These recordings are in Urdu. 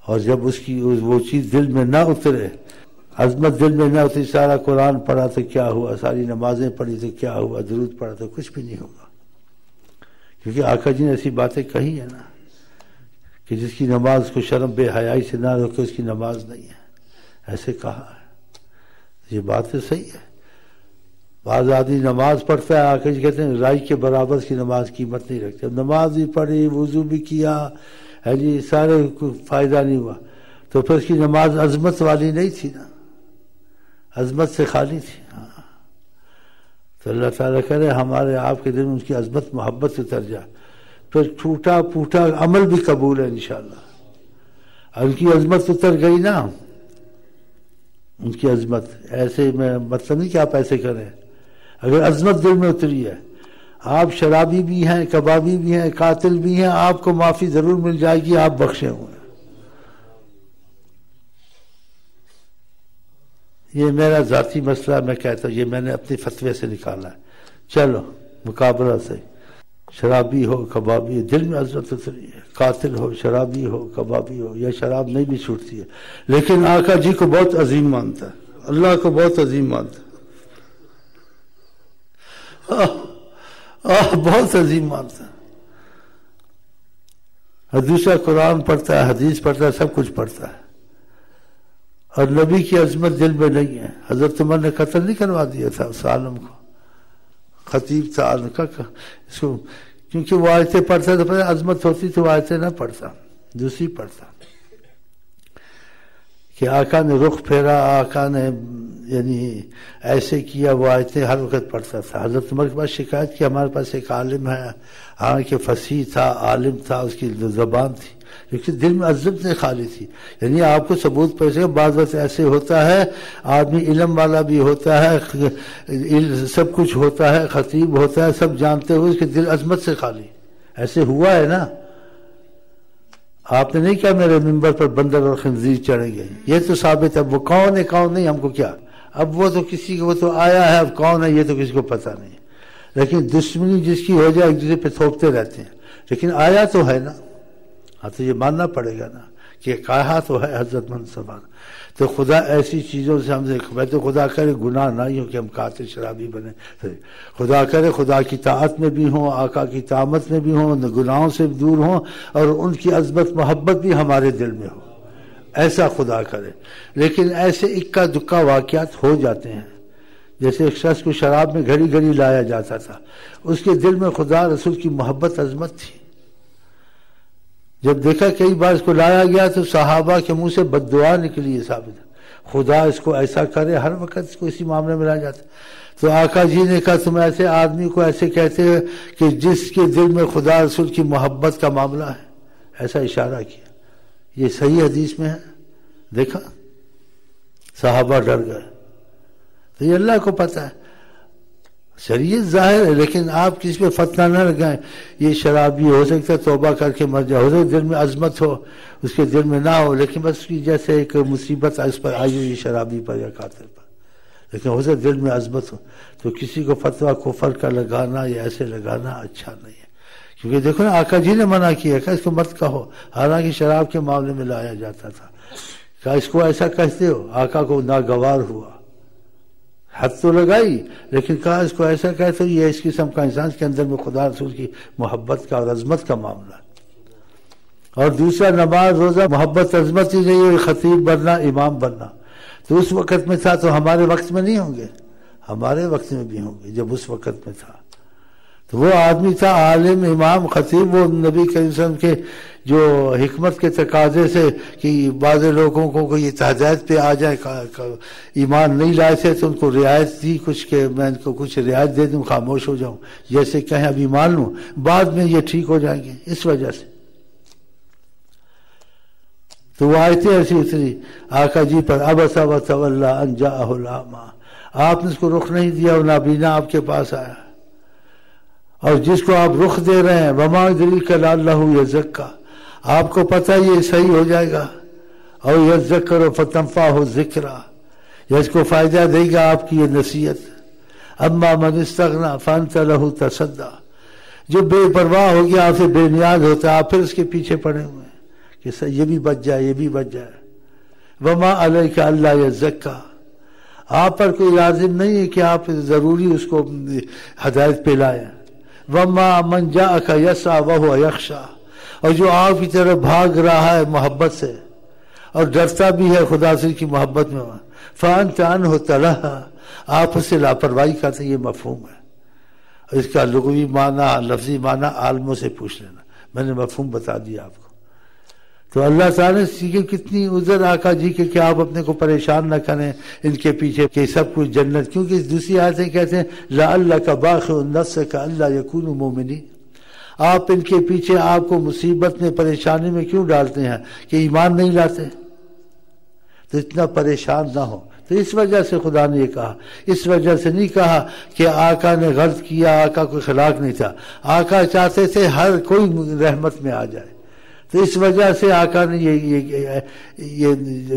اور جب اس کی وہ چیز دل میں نہ اترے، عظمت دل میں نہ اتری، سارا قرآن پڑھا تو کیا ہوا، ساری نمازیں پڑھی تو کیا ہوا، درود پڑھا تو کچھ بھی نہیں ہوگا. کیونکہ آقا جی نے ایسی باتیں کہی ہیں نا کہ جس کی نماز کو شرم بے حیائی سے نہ روکے اس کی نماز نہیں ہے، ایسے کہا ہے. یہ بات تو صحیح ہے. بعض آدمی نماز پڑھتا ہے، آقا جی کہتے ہیں رائی کے برابر اس کی نماز قیمت نہیں رکھتے. نماز بھی پڑھی، وضو بھی کیا ہے جی، سارے فائدہ نہیں ہوا، تو پھر اس کی نماز عظمت والی نہیں تھی نا، عظمت سے خالی تھی. ہاں تو اللہ تعالیٰ کرے ہمارے آپ کے دل میں ان کی عظمت محبت اتر جائے، پھر ٹوٹا پھوٹا عمل بھی قبول ہے انشاءاللہ. ان کی عظمت اتر گئی نا، ان کی عظمت، ایسے میں مطلب نہیں کہ آپ ایسے کریں، اگر عظمت دل میں اتری ہے، آپ شرابی بھی ہیں، کبابی بھی ہیں، قاتل بھی ہیں، آپ کو معافی ضرور مل جائے گی، آپ بخشے ہوئے. یہ میرا ذاتی مسئلہ، میں کہتا ہوں یہ میں نے اپنے فتوے سے نکالا ہے. چلو مقابلہ سے، شرابی ہو کبابی ہو، دل میں عظمت اتری ہے، قاتل ہو شرابی ہو کبابی ہو، یا شراب نہیں بھی چھوٹتی ہے، لیکن آقا جی کو بہت عظیم مانتا ہے، اللہ کو بہت عظیم مانتا ہے، بہت عظیم مانتا ہے. اور دوسرا قرآن پڑھتا ہے، حدیث پڑھتا ہے، سب کچھ پڑھتا ہے، اور نبی کی عظمت دل میں نہیں ہے. حضرت عمر نے قتل نہیں کروا دیا تھا اس عالم کو، خطیب تھا عالم کا، اس کو کیونکہ وہ آیتیں پڑھتا تو پھر عظمت ہوتی تو وہ آیتیں نہ پڑھتا، دوسری پڑھتا. کہ آقا نے رخ پھیرا، آقا نے یعنی ایسے کیا، وہ آیتیں ہر وقت پڑھتا تھا. حضرت عمر کے پاس شکایت کی ہمارے پاس ایک عالم ہے، حالانکہ فصیح تھا، عالم تھا، اس کی زبان تھی، لیکن دل میں عظمت سے خالی تھی. یعنی آپ کو ثبوت پیسے بعض وقت ایسے ہوتا ہے، آدمی علم والا بھی ہوتا ہے، سب کچھ ہوتا ہے، خطیب ہوتا ہے، سب جانتے ہوئے اس کے دل عظمت سے خالی. ایسے ہوا ہے نا. آپ نے نہیں کہا میرے ممبر پر بندر اور خنزیر چڑھیں گے، یہ تو ثابت ہے. وہ کون ہے کون نہیں ہم کو کیا، اب وہ تو کسی کو، وہ تو آیا ہے، اب کون ہے یہ تو کسی کو پتہ نہیں. لیکن دشمنی جس کی ہو جائے ایک دوسرے پہ تھوپتے رہتے ہیں، لیکن آیا تو ہے نا. ہاں تو یہ ماننا پڑے گا نا کہ کہا تو ہے حضرت منصفہ. تو خدا ایسی چیزوں سے ہم سے، میں تو خدا کرے گناہ نہ ہی ہو کہ ہم قاتل شرابی بنے، خدا کرے خدا کی طاعت میں بھی ہوں، آقا کی طاعت میں بھی ہوں، گناہوں سے دور ہوں، اور ان کی عظمت محبت بھی ہمارے دل میں ہو، ایسا خدا کرے. لیکن ایسے اکا دکا واقعات ہو جاتے ہیں. جیسے ایک شخص کو شراب میں گھڑی گھڑی لایا جاتا تھا، اس کے دل میں خدا رسول کی محبت عظمت تھی. جب دیکھا کئی بار اس کو لایا گیا تو صحابہ کے منہ سے بد دعا نکلی ہے ثابت، خدا اس کو ایسا کرے. ہر وقت اس کو اسی معاملے میں لایا جاتا. تو آقا جی نے کہا تم ایسے آدمی کو ایسے کہتے ہیں کہ جس کے دل میں خدا رسول کی محبت کا معاملہ ہے، ایسا اشارہ کیا. یہ صحیح حدیث میں ہے. دیکھا صحابہ ڈر گئے. تو یہ اللہ کو پتہ ہے، شریعت ظاہر ہے، لیکن آپ کسی پہ فتنہ نہ لگائیں. یہ شرابی ہو سکتا ہے توبہ کر کے مر جائے، ہو سکتا ہے دل میں عظمت ہو، اس کے دل میں نہ ہو، لیکن بس کی جیسے ایک مصیبت اس پر آئی ہوئی شرابی پر یا قاتل پر، لیکن ہو سکتا ہے دل میں عظمت ہو. تو کسی کو فتویٰ کفر کا لگانا یا ایسے لگانا اچھا نہیں ہے. کیونکہ دیکھو نا آقا جی نے منع کیا کہ اس کو مت کہو، حالانکہ شراب کے معاملے میں لایا جاتا تھا. کہ اس کو ایسا کہتے ہو، آقا کو ناگوار ہوا، حد تو لگائی، لیکن کہا اس کو ایسا کہتے ہو، یہ اس قسم کا انسان کے اندر میں خدا رسول کی محبت کا اور عظمت کا معاملہ ہے. اور دوسرا نماز روزہ محبت عظمت ہی نہیں ہے، خطیب بننا امام بننا. تو اس وقت میں تھا تو ہمارے وقت میں نہیں ہوں گے، ہمارے وقت میں بھی ہوں گے جب اس وقت میں تھا. تو وہ آدمی تھا عالم امام خطیب، وہ نبی کریم صلی اللہ علیہ وسلم کے جو حکمت کے تقاضے سے کہ بعض لوگوں کو یہ ہدایت پہ آ جائے، ایمان نہیں لائے تھے تو ان کو رعایت دی کچھ کہ میں ان کو کچھ رعایت دے دوں، خاموش ہو جاؤں، جیسے کہیں ابھی مان لوں بعد میں یہ ٹھیک ہو جائیں گے. اس وجہ سے تو وہ آیتیں ایسی اتری آقا جی پر، عبس وتولی ان جاءہ الاعمی، آپ نے اس کو رخ نہیں دیا اور نابینا آپ کے پاس آیا. اور جس کو آپ رخ دے رہے ہیں وما یدریک لعلہ یزکیٰ، آپ کو پتہ یہ صحیح ہو جائے گا، اور یذکر فتنفعہ الذکریٰ، یا اس کو فائدہ دے گا آپ کی یہ نصیحت. اما من استغنی فانت لہ تصدی، جو بے پرواہ ہو گیا آپ سے بے نیاز ہوتا ہے، آپ پھر اس کے پیچھے پڑے ہوئے ہیں کہ یہ بھی بچ جائے، یہ بھی بچ جائے۔ وما علیک الا یزکا، آپ پر کوئی لازم نہیں ہے کہ آپ ضروری اس کو ہدایت پہ لائیں۔ وما من جاءک یسعی وہو یخشی، اور جو آپ کی طرف بھاگ رہا ہے محبت سے اور ڈرتا بھی ہے خدا سے کی محبت میں، فانت عنہ تلہی، آپ اس سے لاپرواہی کرتے، یہ مفہوم ہے۔ اس کا لغوی معنی، لفظی معنی عالموں سے پوچھ لینا، میں نے مفہوم بتا دیا آپ کو۔ تو اللہ تعالیٰ نے کتنی عذر آقا جی کے کہ آپ اپنے کو پریشان نہ کریں ان کے پیچھے کہ سب کچھ جنت، کیونکہ دوسری آیتیں کہتے ہیں لعلک باخع نفسک الا یکونوا مؤمنین، آپ ان کے پیچھے آپ کو مصیبت میں پریشانی میں کیوں ڈالتے ہیں کہ ایمان نہیں لاتے، تو اتنا پریشان نہ ہو۔ تو اس وجہ سے خدا نے یہ کہا، اس وجہ سے نہیں کہا کہ آقا نے غلط کیا، آقا کوئی اخلاق نہیں تھا، آقا چاہتے تھے ہر کوئی رحمت میں آ جائے، تو اس وجہ سے آقا نے یہ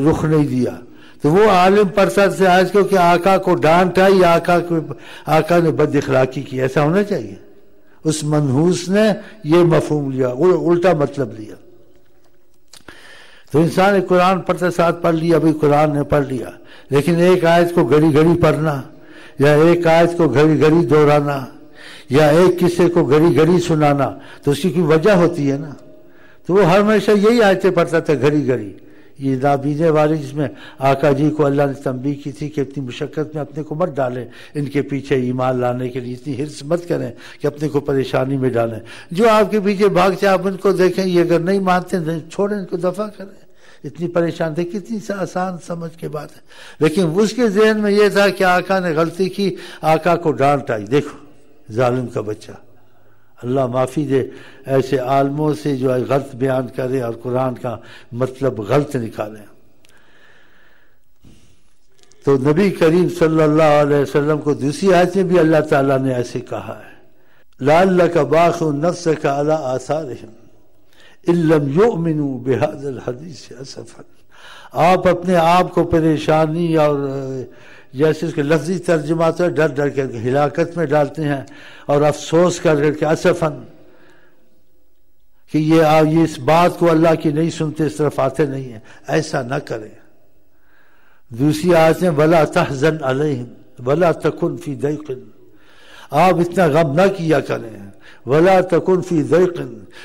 رخ نہیں دیا۔ تو وہ عالم پڑھتا تھے آج کو کہ آقا کو ڈانٹا یا آقا نے بد اخلاقی کی، ایسا ہونا چاہیے۔ اس منحوس نے یہ مفہوم لیا، الٹا مطلب لیا۔ تو انسان قرآن پڑھتے ساتھ پڑھ لیا، ابھی قرآن نے پڑھ لیا، لیکن ایک آیت کو گھڑی گھڑی پڑھنا، یا ایک آیت کو گھڑی گھڑی دہرانا، یا ایک قصے کو گھڑی گھڑی سنانا، تو اس کی کوئی وجہ ہوتی ہے نا۔ تو وہ ہمیشہ یہی آیتیں پڑھتا تھا گھڑی گھڑی، یہ نابینے والی، جس میں آقا جی کو اللہ نے تنبیہ کی تھی کہ اتنی مشقت میں اپنے کو مت ڈالیں ان کے پیچھے ایمان لانے کے لیے، اتنی حرص مت کریں کہ اپنے کو پریشانی میں ڈالیں۔ جو آپ کے پیچھے بھاگتے آپ ان کو دیکھیں، یہ اگر نہیں مانتے چھوڑیں، ان کو دفع کریں، اتنی پریشان تھے، کتنی آسان سمجھ کے بات ہے۔ لیکن اس کے ذہن میں یہ تھا کہ آقا نے غلطی کی، آقا کو ڈانٹ آئی، دیکھو ظالم کا بچہ۔ اللہ معافی دے ایسے عالموں سے جو غلط بیان کرے اور قرآن کا مطلب غلط نکالیں۔ تو نبی کریم صلی اللہ علیہ وسلم کو دوسری آیت میں بھی اللہ تعالیٰ نے ایسے کہا ہے، لعلک باخع نفسک علی آثارہم ان لم یؤمنوا بہذا الحدیث اسفا، آپ اپنے آپ کو پریشانی اور جیسے اس کے لفظی ترجمہ تو ڈر ڈر کے ہلاکت میں ڈالتے ہیں، اور افسوس کر کے اسفاً کہ یہ اس بات کو اللہ کی نہیں سنتے، اس طرف آتے نہیں ہیں، ایسا نہ کریں۔ دوسری آیت میں ولا تحزن علیہم ولا تکن فی ضیق، آپ اتنا غم نہ کیا کریں، ولا تکن فی ضیق،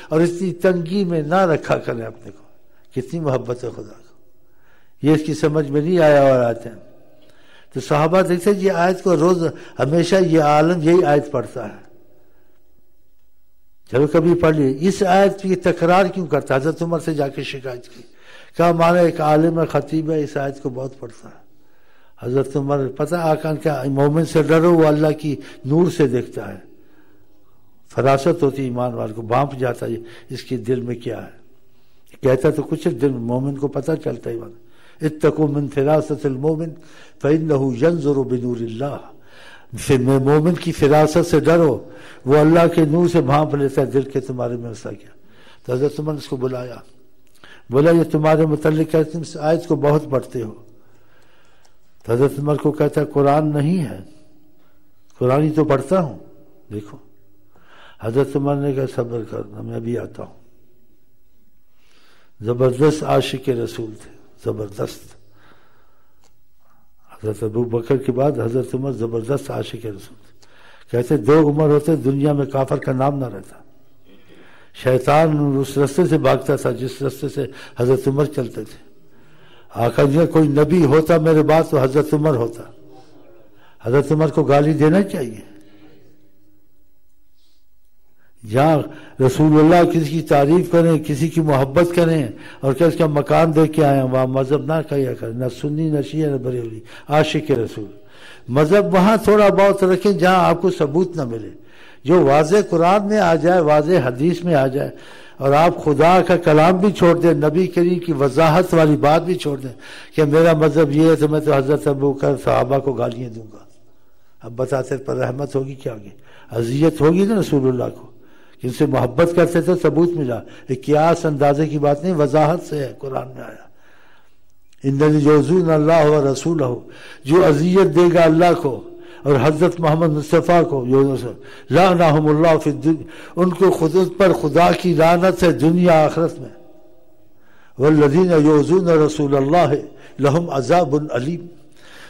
اور اتنی تنگی میں نہ رکھا کریں اپنے کو۔ کتنی محبت ہے خدا کو، یہ اس کی سمجھ میں نہیں آیا اور آتے ہیں۔ تو صحابہ دیکھتے یہ آیت کو روز ہمیشہ یہ عالم یہی آیت پڑھتا ہے، چلو کبھی پڑھ لیے، اس آیت کی تکرار کیوں کرتا ہے؟ حضرت عمر سے جا کے شکایت کی، کہا ہمارا ایک عالم خطیب ہے، اس آیت کو بہت پڑھتا ہے۔ حضرت عمر پتہ آقا کیا مومن سے ڈرو، وہ اللہ کی نور سے دیکھتا ہے، فراست ہوتی ایمان والے کو، بھانپ جاتا ہے اس کے دل میں کیا ہے، کہتا تو کچھ دل مومن کو پتہ چلتا ہے۔ اتقوا من فراست المومن فإنه ينظر بنور اللہ، میں مومن کی فراست سے ڈرو، وہ اللہ کے نور سے بھانپ لیتا ہے دل کے تمہارے میں ایسا کیا۔ تو حضرت عمر اس کو بلایا، بولا یہ تمہارے متعلق ہے، تم اس آیت کو بہت پڑھتے ہو۔ تو حضرت عمر کو کہتا ہے قرآن نہیں ہے، قرآن ہی تو پڑھتا ہوں، دیکھو۔ حضرت عمر نے کہا صبر کرنا، میں بھی آتا ہوں۔ زبردست عاشق رسول تھے، زبردست۔ حضرت ابو بکر کے بعد حضرت عمر زبردست عاشق رسول تھے۔ کہتے دو عمر ہوتے دنیا میں کافر کا نام نہ رہتا، شیطان اس رستے سے بھاگتا تھا جس رستے سے حضرت عمر چلتے تھے۔ آقا جی کوئی نبی ہوتا میرے بعد تو حضرت عمر ہوتا، حضرت عمر کو گالی دینا چاہیے۔ جہاں رسول اللہ کسی کی تعریف کریں، کسی کی محبت کریں اور کہ اس کا مکان دیکھ کے آئے ہیں، وہاں مذہب نہ کہا کریں، نہ سنی نہ شیعہ نہ بریلوی، عاشق رسول۔ مذہب وہاں تھوڑا بہت رکھیں جہاں آپ کو ثبوت نہ ملے، جو واضح قرآن میں آ جائے، واضح حدیث میں آ جائے، اور آپ خدا کا کلام بھی چھوڑ دیں، نبی کریم کی وضاحت والی بات بھی چھوڑ دیں کہ میرا مذہب یہ ہے تو میں تو حضرت ابو بکر صحابہ کو گالیاں دوں گا۔ اب بتاتے پر رحمت ہوگی کیا ہوگی؟ اذیت ہوگی نا رسول اللہ کو، جن سے محبت کرتے تو ثبوت ملا، ایک قیاس اندازے کی بات نہیں، وضاحت سے ہے، قرآن میں آیا۔ ان یؤذون اللہ و رسولہ، جو اذیت دے گا اللہ کو اور حضرت محمد مصطفیٰ کو، لعنہم اللہ فی الدنیا، ان کو خود پر خدا کی لعنت ہے دنیا آخرت میں۔ والذین یؤذون رسول اللہ لہم عذاب علیم،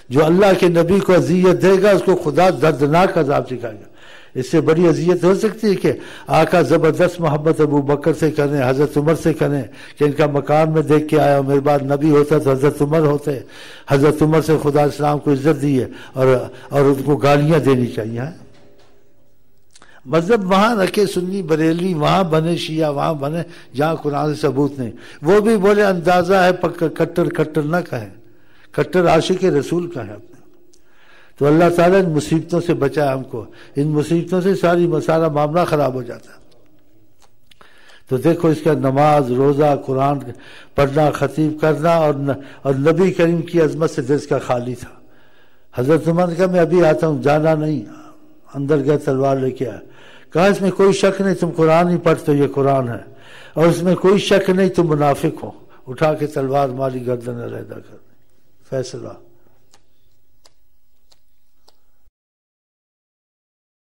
جو اللہ کے نبی کو اذیت دے گا اس کو خدا دردناک عذاب سکھائے گا۔ اس سے بڑی اذیت ہو سکتی ہے کہ آقا زبردست محبت ابو بکر سے کریں، حضرت عمر سے کریں کہ ان کا مقام میں دیکھ کے آیا، میرے بعد نبی ہوتا تو حضرت عمر ہوتے، حضرت عمر سے خدا اسلام کو عزت دی ہے اور ان کو گالیاں دینی چاہیے۔ مذہب وہاں رکھے سنی بریلی، وہاں بنے شیعہ، وہاں بنے جہاں قرآن سے ثبوت نہیں۔ وہ بھی بولے اندازہ ہے، کٹر نہ کہیں، کٹر عاشق رسول کا ہے اپنے۔ تو اللہ تعالیٰ ان مصیبتوں سے بچائے ہم کو، ان مصیبتوں سے سارا معاملہ خراب ہو جاتا ہے۔ تو دیکھو اس کا نماز، روزہ، قرآن پڑھنا، خطیب کرنا اور نبی کریم کی عظمت سے دل کا خالی تھا۔ حضرت عمر نے کہا میں ابھی آتا ہوں، جانا نہیں، اندر گئے تلوار لے کے آیا، کہا اس میں کوئی شک نہیں تم قرآن ہی پڑھتے ہو، یہ قرآن ہے، اور اس میں کوئی شک نہیں تم منافق ہو، اٹھا کے تلوار ماری گردن علیحدہ کر، فیصلہ۔